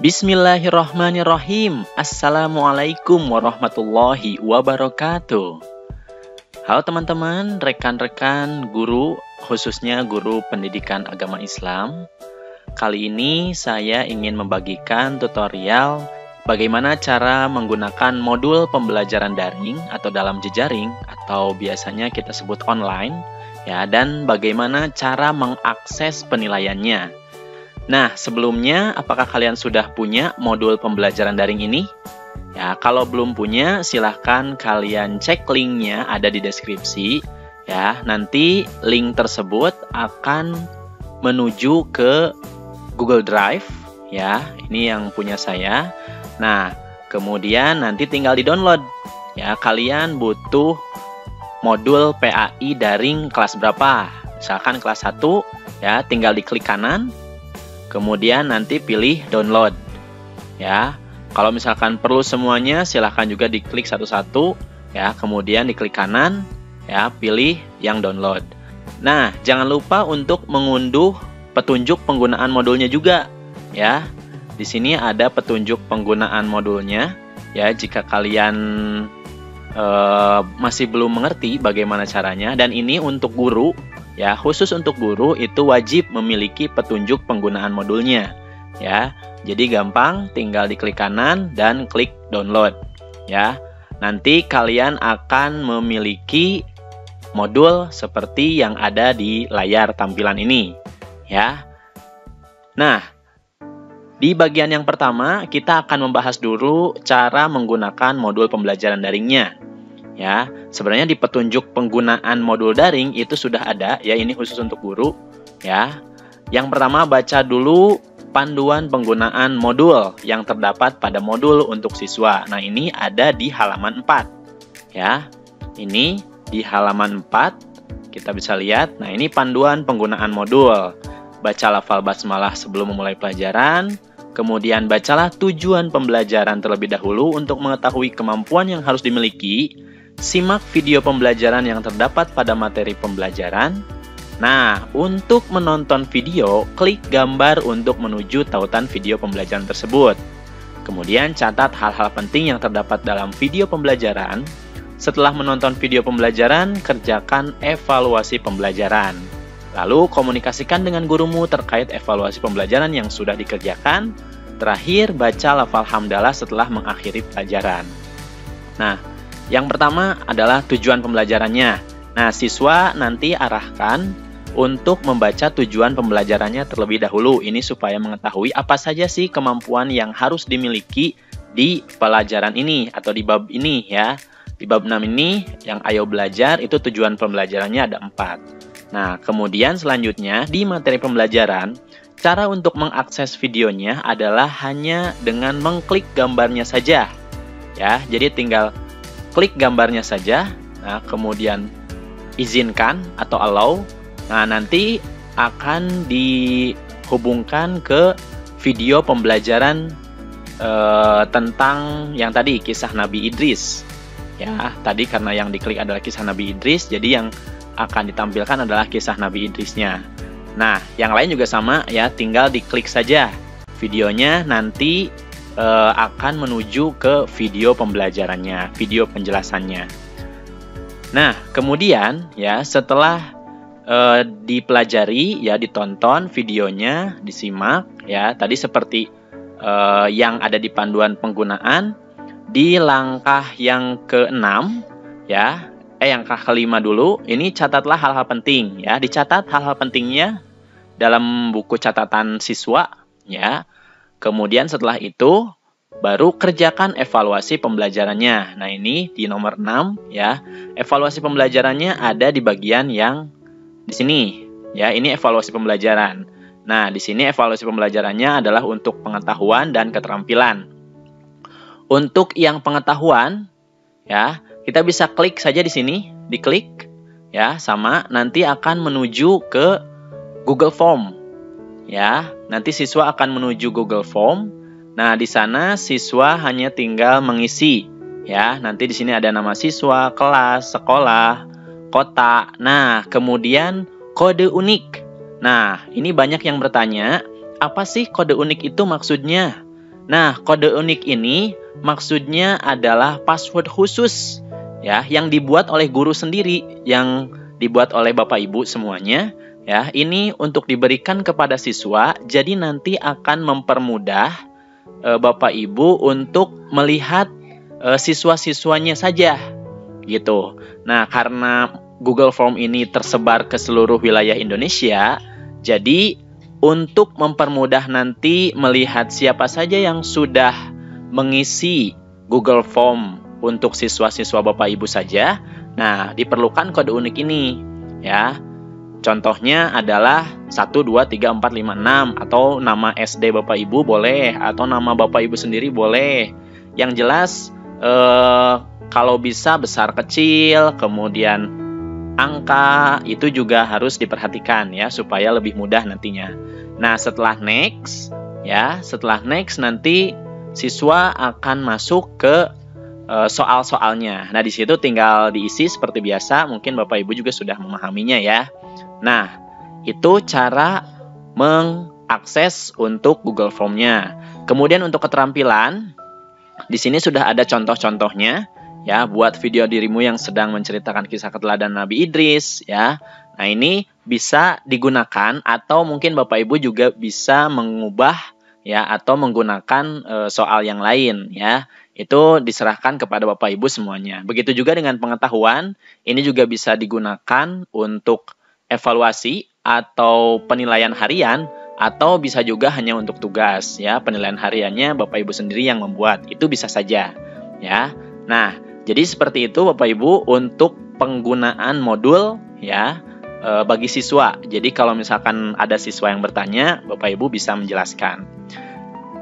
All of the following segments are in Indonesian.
Bismillahirrahmanirrahim. Assalamualaikum warahmatullahi wabarakatuh. Halo teman-teman, rekan-rekan guru, khususnya guru pendidikan agama Islam. Kali ini saya ingin membagikan tutorial bagaimana cara menggunakan modul pembelajaran daring atau dalam jejaring atau biasanya kita sebut online ya, dan bagaimana cara mengakses penilaiannya. Nah, sebelumnya apakah kalian sudah punya modul pembelajaran daring ini? Ya, kalau belum punya, silahkan kalian cek linknya ada di deskripsi. Ya, nanti link tersebut akan menuju ke Google Drive. Ya, ini yang punya saya. Nah, kemudian nanti tinggal di-download. Ya, kalian butuh modul PAI daring kelas berapa? Misalkan kelas 1, ya, tinggal diklik kanan. Kemudian nanti pilih download. Ya, kalau misalkan perlu semuanya, silahkan juga diklik satu-satu. Ya, kemudian diklik kanan. Ya, pilih yang download. Nah, jangan lupa untuk mengunduh petunjuk penggunaan modulnya juga. Ya, di sini ada petunjuk penggunaan modulnya. Ya, jika kalian masih belum mengerti bagaimana caranya, dan ini untuk guru. Ya, khusus untuk guru itu wajib memiliki petunjuk penggunaan modulnya. Ya, jadi gampang, tinggal diklik kanan dan klik download. Ya, nanti kalian akan memiliki modul seperti yang ada di layar tampilan ini. Ya, nah, di bagian yang pertama kita akan membahas dulu cara menggunakan modul pembelajaran daringnya. Ya, sebenarnya di petunjuk penggunaan modul daring itu sudah ada, ya, ini khusus untuk guru, ya. Yang pertama, baca dulu panduan penggunaan modul yang terdapat pada modul untuk siswa. Nah, ini ada di halaman 4. Ya. Ini di halaman 4 kita bisa lihat. Nah, ini panduan penggunaan modul. Baca lafal basmalah sebelum memulai pelajaran. Kemudian bacalah tujuan pembelajaran terlebih dahulu untuk mengetahui kemampuan yang harus dimiliki. Simak video pembelajaran yang terdapat pada materi pembelajaran. Nah, untuk menonton video, klik gambar untuk menuju tautan video pembelajaran tersebut. Kemudian catat hal-hal penting yang terdapat dalam video pembelajaran. Setelah menonton video pembelajaran, kerjakan evaluasi pembelajaran. Lalu komunikasikan dengan gurumu terkait evaluasi pembelajaran yang sudah dikerjakan. Terakhir, baca lafal hamdalah setelah mengakhiri pelajaran. Nah, yang pertama adalah tujuan pembelajarannya. Nah, siswa nanti arahkan untuk membaca tujuan pembelajarannya terlebih dahulu. Ini supaya mengetahui apa saja sih kemampuan yang harus dimiliki di pelajaran ini atau di bab ini ya. Di bab 6 ini yang ayo belajar itu tujuan pembelajarannya ada 4. Nah, kemudian selanjutnya di materi pembelajaran, cara untuk mengakses videonya adalah hanya dengan mengklik gambarnya saja. Ya, jadi tinggal klik gambarnya saja, nah, kemudian izinkan atau allow. Nah, nanti akan dihubungkan ke video pembelajaran tentang yang tadi, kisah Nabi Idris. Ya, tadi karena yang diklik adalah kisah Nabi Idris, jadi yang akan ditampilkan adalah kisah Nabi Idrisnya. Nah, yang lain juga sama ya, tinggal diklik saja videonya, nanti akan menuju ke video pembelajarannya, video penjelasannya. Nah, kemudian ya setelah dipelajari ya, ditonton videonya, disimak ya, tadi seperti yang ada di panduan penggunaan, di langkah yang ke-6 ya, yang ke-5 dulu, ini catatlah hal-hal penting ya, dicatat hal-hal pentingnya dalam buku catatan siswa ya. Kemudian setelah itu baru kerjakan evaluasi pembelajarannya. Nah, ini di nomor 6 ya. Evaluasi pembelajarannya ada di bagian yang di sini ya. Ini evaluasi pembelajaran. Nah, di sini evaluasi pembelajarannya adalah untuk pengetahuan dan keterampilan. Untuk yang pengetahuan ya, kita bisa klik saja di sini, diklik ya, sama nanti akan menuju ke Google Form. Ya, nanti siswa akan menuju Google Form. Nah, di sana siswa hanya tinggal mengisi ya. Nanti di sini ada nama siswa, kelas, sekolah, kota. Nah, kemudian kode unik. Nah, ini banyak yang bertanya, apa sih kode unik itu maksudnya? Nah, kode unik ini maksudnya adalah password khusus ya yang dibuat oleh guru sendiri, yang dibuat oleh Bapak Ibu semuanya ya. Ini untuk diberikan kepada siswa, jadi nanti akan mempermudah Bapak Ibu untuk melihat siswa-siswanya saja gitu. Nah, karena Google Form ini tersebar ke seluruh wilayah Indonesia, jadi untuk mempermudah nanti melihat siapa saja yang sudah mengisi Google Form untuk siswa-siswa Bapak Ibu saja, nah diperlukan kode unik ini ya. Contohnya adalah 1, 2, 3, 4, 5, 6 atau nama SD Bapak Ibu boleh, atau nama Bapak Ibu sendiri boleh. Yang jelas kalau bisa besar kecil, kemudian angka itu juga harus diperhatikan ya supaya lebih mudah nantinya. Nah, setelah next nanti siswa akan masuk ke soal-soalnya. Nah, di situ tinggal diisi seperti biasa, mungkin Bapak Ibu juga sudah memahaminya ya. Nah, itu cara mengakses untuk Google Form-nya. Kemudian untuk keterampilan, di sini sudah ada contoh-contohnya ya, buat video dirimu yang sedang menceritakan kisah keteladan Nabi Idris ya. Nah, ini bisa digunakan, atau mungkin Bapak Ibu juga bisa mengubah ya atau menggunakan soal yang lain ya. Itu diserahkan kepada Bapak Ibu semuanya. Begitu juga dengan pengetahuan, ini juga bisa digunakan untuk evaluasi atau penilaian harian, atau bisa juga hanya untuk tugas ya. Penilaian hariannya Bapak Ibu sendiri yang membuat, itu bisa saja ya. Nah, jadi seperti itu Bapak Ibu untuk penggunaan modul ya bagi siswa. Jadi kalau misalkan ada siswa yang bertanya, Bapak Ibu bisa menjelaskan.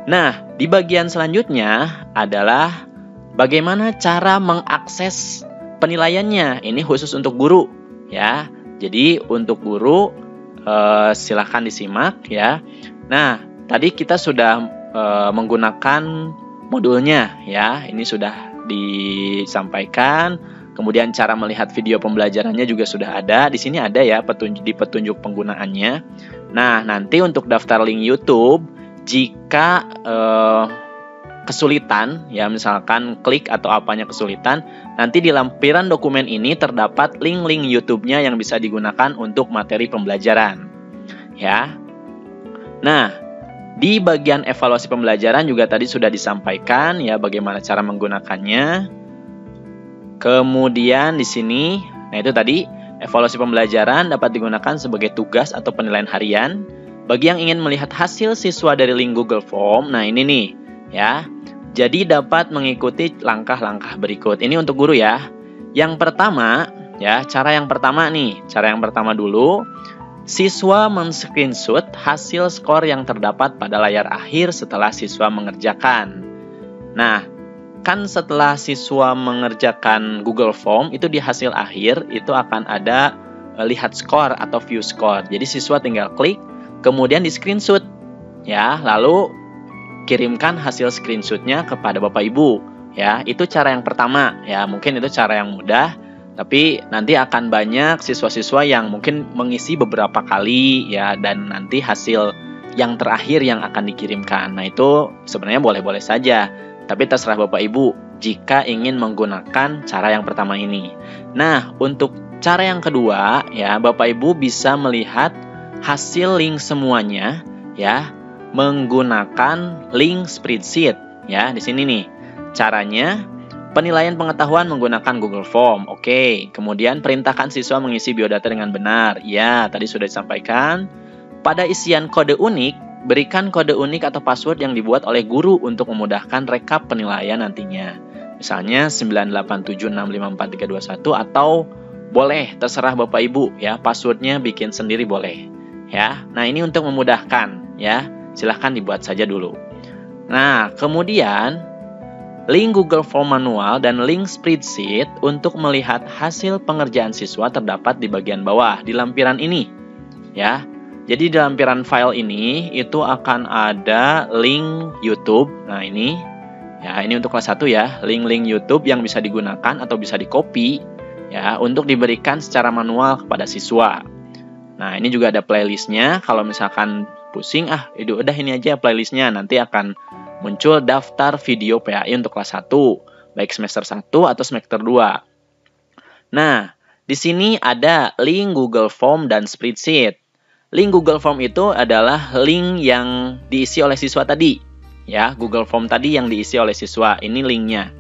Nah, di bagian selanjutnya adalah bagaimana cara mengakses penilaiannya. Ini khusus untuk guru ya. Jadi untuk guru silahkan disimak ya. Nah, tadi kita sudah menggunakan modulnya ya. Ini sudah disampaikan. Kemudian cara melihat video pembelajarannya juga sudah ada. Di sini ada ya di petunjuk penggunaannya. Nah, nanti untuk daftar link YouTube, jika kesulitan ya, misalkan klik atau apanya kesulitan, nanti di lampiran dokumen ini terdapat link-link YouTube-nya yang bisa digunakan untuk materi pembelajaran ya. Nah, di bagian evaluasi pembelajaran juga tadi sudah disampaikan ya bagaimana cara menggunakannya. Kemudian di sini, nah itu tadi evaluasi pembelajaran dapat digunakan sebagai tugas atau penilaian harian bagi yang ingin melihat hasil siswa dari link Google Form. Nah, ini nih ya. Jadi dapat mengikuti langkah-langkah berikut. Ini untuk guru ya. Yang pertama ya, cara yang pertama dulu, siswa men-screenshot hasil skor yang terdapat pada layar akhir setelah siswa mengerjakan. Nah, kan setelah siswa mengerjakan Google Form, itu di hasil akhir itu akan ada lihat skor atau view skor. Jadi siswa tinggal klik, kemudian di screenshot ya, lalu kirimkan hasil screenshotnya kepada Bapak Ibu ya. Itu cara yang pertama ya. Mungkin itu cara yang mudah, tapi nanti akan banyak siswa-siswa yang mungkin mengisi beberapa kali ya, dan nanti hasil yang terakhir yang akan dikirimkan. Nah, itu sebenarnya boleh-boleh saja, tapi terserah Bapak Ibu jika ingin menggunakan cara yang pertama ini. Nah, untuk cara yang kedua ya, Bapak Ibu bisa melihat hasil link semuanya ya menggunakan link spreadsheet ya. Di sini nih caranya, penilaian pengetahuan menggunakan Google Form. Oke, kemudian perintahkan siswa mengisi biodata dengan benar. Ya, tadi sudah disampaikan. Pada isian kode unik, berikan kode unik atau password yang dibuat oleh guru untuk memudahkan rekap penilaian nantinya. Misalnya 987654321, atau boleh terserah Bapak Ibu ya, passwordnya bikin sendiri boleh ya. Nah, ini untuk memudahkan ya, silahkan dibuat saja dulu. Nah, kemudian link Google Form manual dan link spreadsheet untuk melihat hasil pengerjaan siswa terdapat di bagian bawah di lampiran ini ya. Jadi di lampiran file ini itu akan ada link YouTube. Nah, ini ya, ini untuk kelas 1 ya, link-link YouTube yang bisa digunakan atau bisa di-copy ya untuk diberikan secara manual kepada siswa. Nah, ini juga ada playlistnya. Kalau misalkan pusing, udah ini aja playlistnya, nanti akan muncul daftar video PAI untuk kelas 1, baik semester 1 atau semester 2. Nah, di sini ada link Google Form dan spreadsheet. Link Google Form itu adalah link yang diisi oleh siswa tadi. Ya, Google Form tadi yang diisi oleh siswa, ini linknya.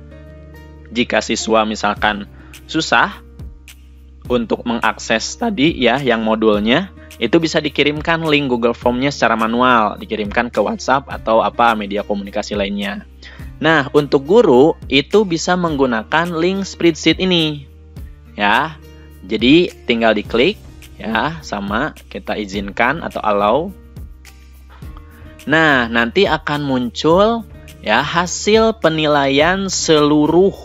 Jika siswa misalkan susah untuk mengakses tadi ya yang modulnya, itu bisa dikirimkan link Google Form-nya secara manual, dikirimkan ke WhatsApp atau apa media komunikasi lainnya. Nah, untuk guru itu bisa menggunakan link spreadsheet ini. Ya. Jadi tinggal diklik ya, sama kita izinkan atau allow. Nah, nanti akan muncul ya hasil penilaian seluruh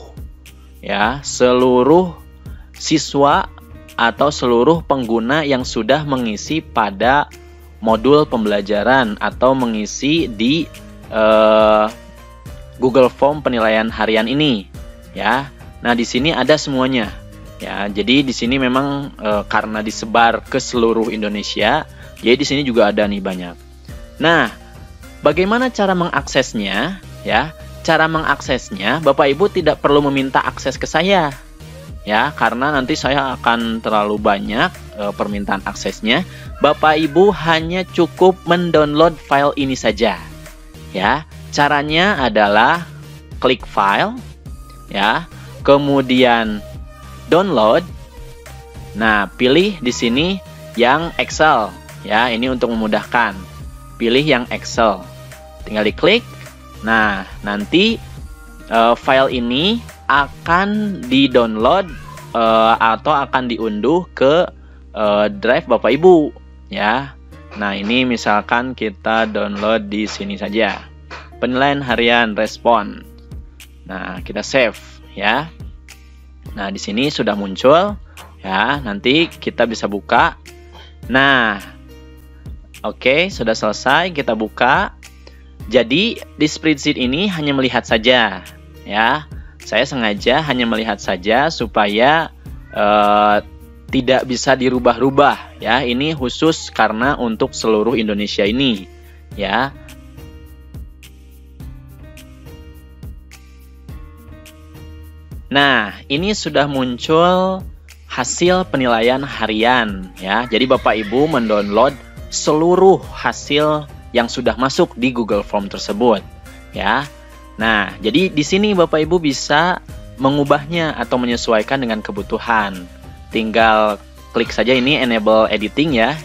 siswa atau seluruh pengguna yang sudah mengisi pada modul pembelajaran atau mengisi di Google Form penilaian harian ini ya. Nah, di sini ada semuanya ya. Jadi di sini memang karena disebar ke seluruh Indonesia, jadi di sini juga ada nih banyak. Nah, bagaimana cara mengaksesnya ya? Cara mengaksesnya, Bapak Ibu tidak perlu meminta akses ke saya. Ya, karena nanti saya akan terlalu banyak permintaan aksesnya. Bapak Ibu hanya cukup mendownload file ini saja. Ya, caranya adalah klik file, ya, kemudian download. Nah, pilih di sini yang Excel, ya, ini untuk memudahkan. Pilih yang Excel, tinggal diklik. Nah, nanti file ini akan di-download atau akan diunduh ke drive Bapak Ibu ya. Nah, ini misalkan kita download di sini saja. Penilaian harian respon. Nah, kita save ya. Nah, di sini sudah muncul ya. Nanti kita bisa buka. Nah, oke, sudah selesai, kita buka. Jadi di spreadsheet ini hanya melihat saja ya. Saya sengaja hanya melihat saja supaya tidak bisa dirubah-rubah ya. Ini khusus karena untuk seluruh Indonesia ini ya. Nah, ini sudah muncul hasil penilaian harian ya. Jadi Bapak Ibu mendownload seluruh hasil yang sudah masuk di Google Form tersebut ya. Nah, jadi di sini Bapak Ibu bisa mengubahnya atau menyesuaikan dengan kebutuhan. Tinggal klik saja ini enable editing ya.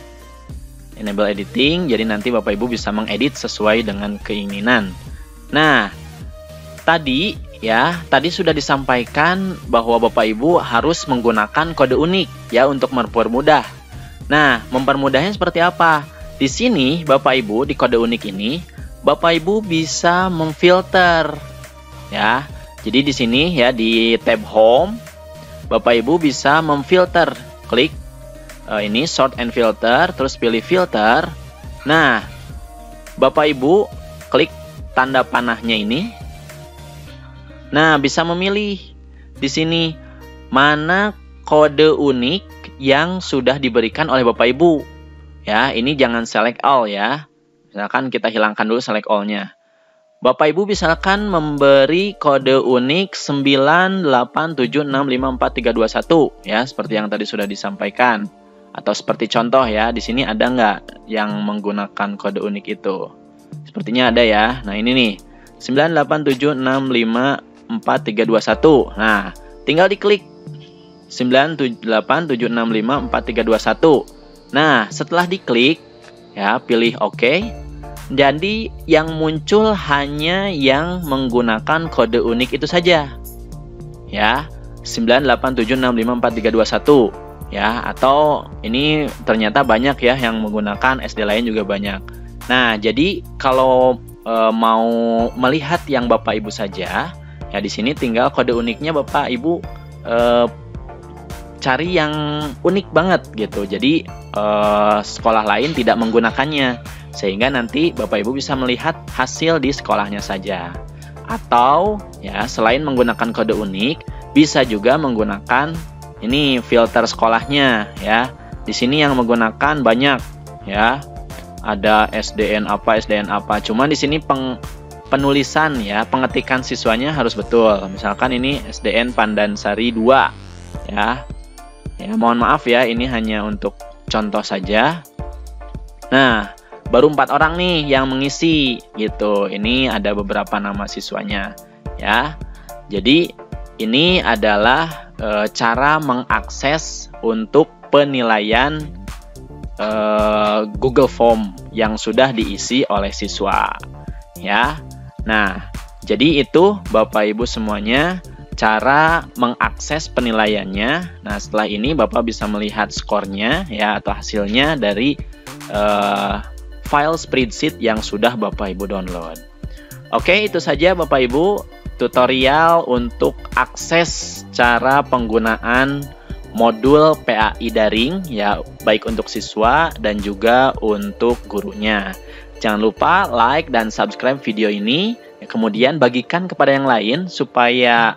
Enable editing, jadi nanti Bapak Ibu bisa mengedit sesuai dengan keinginan. Nah, tadi sudah disampaikan bahwa Bapak Ibu harus menggunakan kode unik ya untuk mempermudah. Nah, mempermudahnya seperti apa? Di sini Bapak Ibu di kode unik ini Bapak Ibu bisa memfilter ya. Jadi di sini ya di tab home Bapak Ibu bisa memfilter. Klik ini sort and filter, terus pilih filter. Nah, Bapak Ibu klik tanda panahnya ini. Nah, bisa memilih di sini mana kode unik yang sudah diberikan oleh Bapak Ibu. Ya, ini jangan select all ya. Misalkan kita hilangkan dulu select all-nya. Bapak Ibu misalkan memberi kode unik 987654321 ya, seperti yang tadi sudah disampaikan. Atau seperti contoh ya, di sini ada nggak yang menggunakan kode unik itu? Sepertinya ada ya. Nah, ini nih 987654321. Nah, tinggal diklik 987654321. Nah, setelah diklik ya, pilih OK. Jadi yang muncul hanya yang menggunakan kode unik itu saja. Ya, 987654321 ya, atau ini ternyata banyak ya yang menggunakan SD lain juga banyak. Nah, jadi kalau mau melihat yang Bapak Ibu saja, ya di sini tinggal kode uniknya Bapak Ibu cari yang unik banget gitu. Jadi sekolah lain tidak menggunakannya, sehingga nanti Bapak Ibu bisa melihat hasil di sekolahnya saja. Atau ya selain menggunakan kode unik, bisa juga menggunakan ini filter sekolahnya ya. Di sini yang menggunakan banyak ya. Ada SDN apa. Cuman di sini penulisan ya, pengetikan siswanya harus betul. Misalkan ini SDN Pandansari 2 ya. Ya, mohon maaf ya, ini hanya untuk contoh saja. Nah, baru 4 orang nih yang mengisi gitu. Ini ada beberapa nama siswanya ya. Jadi ini adalah cara mengakses untuk penilaian Google Form yang sudah diisi oleh siswa ya. Nah, jadi itu Bapak Ibu semuanya cara mengakses penilaiannya. Nah, setelah ini Bapak bisa melihat skornya ya atau hasilnya dari file spreadsheet yang sudah Bapak Ibu download. Oke, itu saja Bapak Ibu tutorial untuk akses cara penggunaan modul PAI daring ya, baik untuk siswa dan juga untuk gurunya. Jangan lupa like dan subscribe video ini, kemudian bagikan kepada yang lain supaya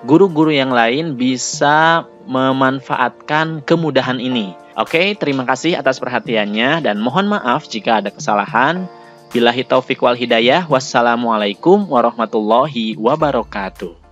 guru-guru yang lain bisa memanfaatkan kemudahan ini. Oke, terima kasih atas perhatiannya dan mohon maaf jika ada kesalahan. Billahi taufiq wal hidayah. Wassalamualaikum warahmatullahi wabarakatuh.